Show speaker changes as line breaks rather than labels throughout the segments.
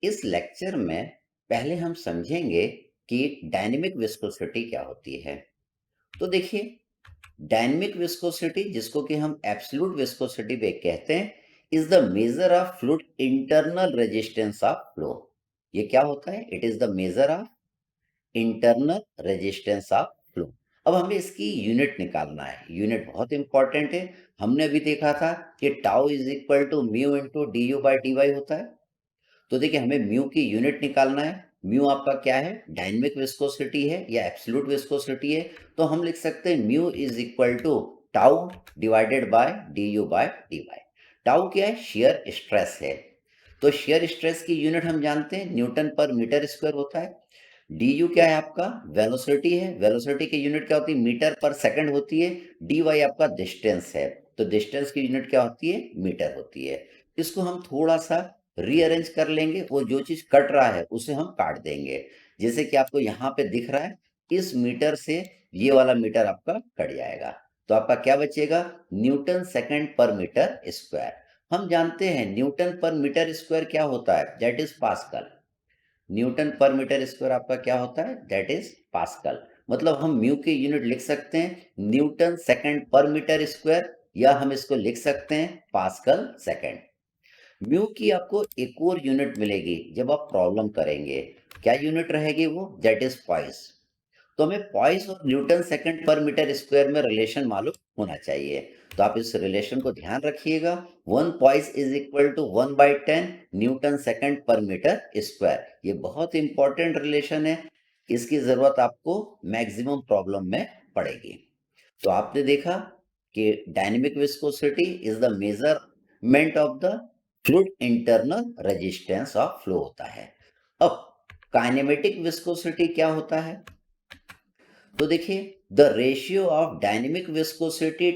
इस लेक्चर में पहले हम समझेंगे कि डायनेमिक विस्कोसिटी क्या होती है। तो देखिए, डायनेमिक विस्कोसिटी जिसको कि हम एब्सोल्यूट विस्कोसिटी भी कहते हैं, is the measure of fluid internal resistance of flow. ये क्या होता है? It is the measure of internal resistance of flow. अब हमें इसकी यूनिट निकालना है। यूनिट बहुत इंपॉर्टेंट है। हमने अभी देखा था कि tau is equal to mu into D U by D Y होता है। तो देखिए, हमें म्यू की यूनिट निकालना है। म्यू आपका क्या है? डायनेमिक विस्कोसिटी है या एब्सोल्यूट विस्कोसिटी है। तो हम लिख सकते हैं mu is equal to tau divided by D U by D Y. Tau क्या है? शेयर स्ट्रेस है। तो शेयर स्ट्रेस की यूनिट हम जानते हैं, न्यूटन पर मीटर स्क्वायर होता है। डी यू क्या है? आपका वेलोसिटी है। वेलोसिटी की यूनिट क्या होती है? मीटर पर सेकंड होती है। डी वाई आपका डिस्टेंस है। तो डिस्टेंस की यूनिट क्या होती है? मीटर होती है। इसको हम थोड़ा सा रीअरेंज कर लेंगे। वो जो चीज कट रहा है उसे हम काट देंगे। जैसे कि आपको यहाँ पे दिख रहा है, इस मीटर से ये वाला मीटर आपका कट जाएगा। तो आपका क्या बचेगा? Newton second per metre square. हम जानते हैं न्यूटन पर मीटर स्क्वायर क्या होता है? That is pascal. न्यूटन पर मीटर स्क्वायर आपका क्या होता है? That is pascal. मतलब हम म्यू की यूनिट लिख सकते हैं Newton second per metre square, या हम इसको लिख सकते हैं पास्कल सेकंड। म्यू की आपको एक और यूनिट मिलेगी जब आप प्रॉब्लम करेंगे। क्या यूनिट रहेगी वो? That is poised. तो हमें पॉइस और Newton second per metre square में रिलेशन मालूम होना चाहिए। तो आप इस रिलेशन को ध्यान रखिएगा। One poise is equal to 1/10 newton second per metre square. ये बहुत इंपॉर्टेंट रिलेशन है। इसकी जरूरत आपको मैक्सिमम प्रॉब्लम में पड़ेगी। तो आपने देखा कि dynamic viscosity is the measurement of the fluid internal resistance of flow होता है। अब काइनेमेटिक विस्कोसिटी क्या होता है? तो देखिए, the ratio of dynamic viscosity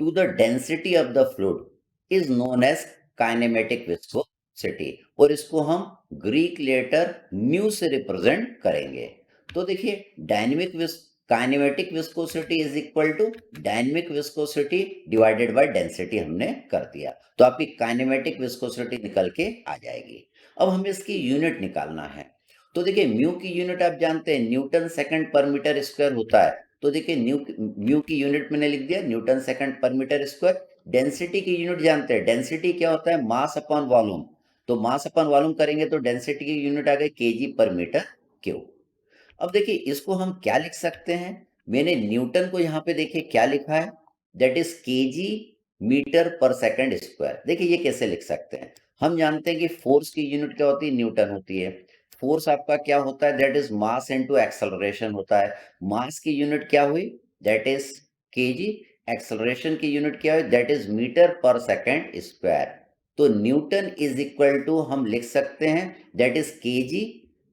to the density of the fluid is known as kinematic viscosity, और इसको हम ग्रीक लेटर म्यू से रिप्रेजेंट करेंगे। तो देखिए, kinematic viscosity is equal to dynamic viscosity divided by density हमने कर दिया। तो आपकी काइनेमेटिक विस्कोसिटी निकल के आ जाएगी। अब हमें इसकी यूनिट निकालना है। तो देखिए, म्यू की यूनिट आप जानते हैं Newton second per metre square होता है। तो देखिए, म्यू की यूनिट मैंने लिख दिया Newton second per metre square. Density की यूनिट जानते हैं। डेंसिटी क्या होता है? Mass upon volume. तो मास अपॉन वॉल्यूम करेंगे तो डेंसिटी की यूनिट आ गई केजी पर मीटर क्यूब। अब देखिए, इसको हम क्या लिख सकते हैं? मैंने न्यूटन को यहाँ पे देखिए क्या लिखा है? दैट इज केजी मीटर पर सेकंड स्क्वायर। देखिए, ये कैसे लिख सकते हैं? हम जानते हैं कि फोर्स की यूनिट क्या होती है? न्यूटन होती है। फोर्स आपका क्या होता है? That is mass into acceleration होता है। मास की यूनिट क्या हुई? That is KG. एक्सेलरेशन की यूनिट क्या हुई? दैट इज मीटर पर सेकंड स्क्वायर। तो न्यूटन इज इक्वल टू हम लिख सकते हैं दैट इज केजी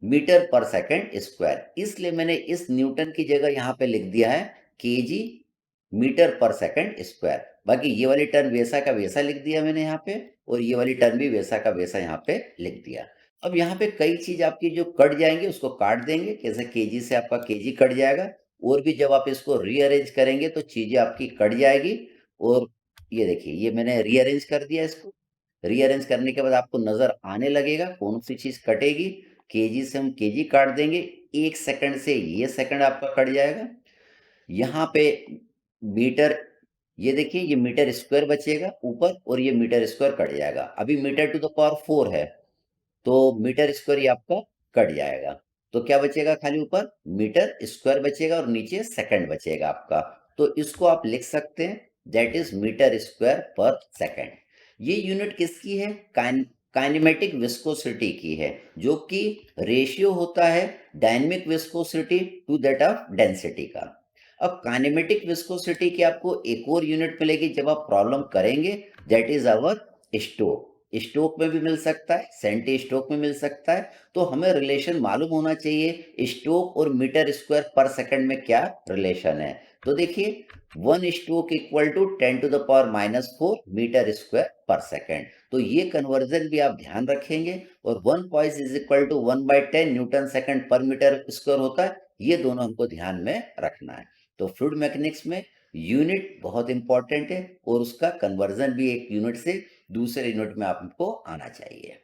मीटर पर सेकंड स्क्वायर। इसलिए मैंने इस न्यूटन की जगह यहाँ पे लिख दिया है केजी मीटर पर सेकंड स्क्वायर। बाकी ये वाली टर्म वैसा का वैसा लिख दिया मैंने यहाँ पे, और ये वाली टर्म भी वैसा का वैसा यहाँ पे लिख दिया। अब यहाँ पे कई चीज आपकी जो कट जाएंगे उसको काट देंगे। कैसे? केजी से आपका केजी कट जाएगा, और भी जब आप इसको रीअरेंज करेंगे तो चीजें आपकी कट जाएगी। और ये देखिए, ये मैंने रीअरेंज कर दिया इसको। रीअरेंज करने के बाद आपको नजर आने लगेगा कौन सी चीज कटेगी। केजी से हम केजी काट देंगे, 1 सेकंड से ये सेकंड आपका कट जाएगा। यहाँ पे मीटर, ये देखिए, ये मीटर स्क्वायर बचेगा ऊपर, और ये मीटर स्क्वायर कट जाएगा। अभी मीटर टू द पावर 4 है, तो मीटर स्क्वायर ये आपका कट जाएगा। तो क्या बचेगा? खाली ऊपर मीटर स्क्वायर बचेगा और नीचे सेकंड बचेगा आपका। तो इसको आप लिख सकते हैं that is metre square per second. ये यूनिट किसकी है? काइनेमेटिक विस्कोसिटी की है, जो कि रेशियो होता है dynamic viscosity to that of density का। अब काइनेमेटिक विस्कोसिटी की आपको एक और यूनिट मिलेगी जब आप प्रॉब्लम करेंगे, that is our stoke. Stoke में भी मिल सकता है, सेंटी स्टोक में मिल सकता है। तो हमें रिलेशन मालूम होना चाहिए स्टोक और मीटर स्क्वायर पर सेकंड में क्या रिलेशन है। तो देखिए, 1 stoke equal to 10⁻⁻⁴ metre square per second. तो ये कन्वर्जन भी आप ध्यान रखेंगे। और 1 poise is equal to 1/10 newton second per metre square होता है। ये दोनों हमको ध्यान में रखना है। तो फ्लूइड मैकेनिक्स में यूनिट बहुत इंपॉर्टेंट है, और उसका कन्वर्जन भी एक यूनिट से दूसरे यूनिट में आपको आना चाहिए।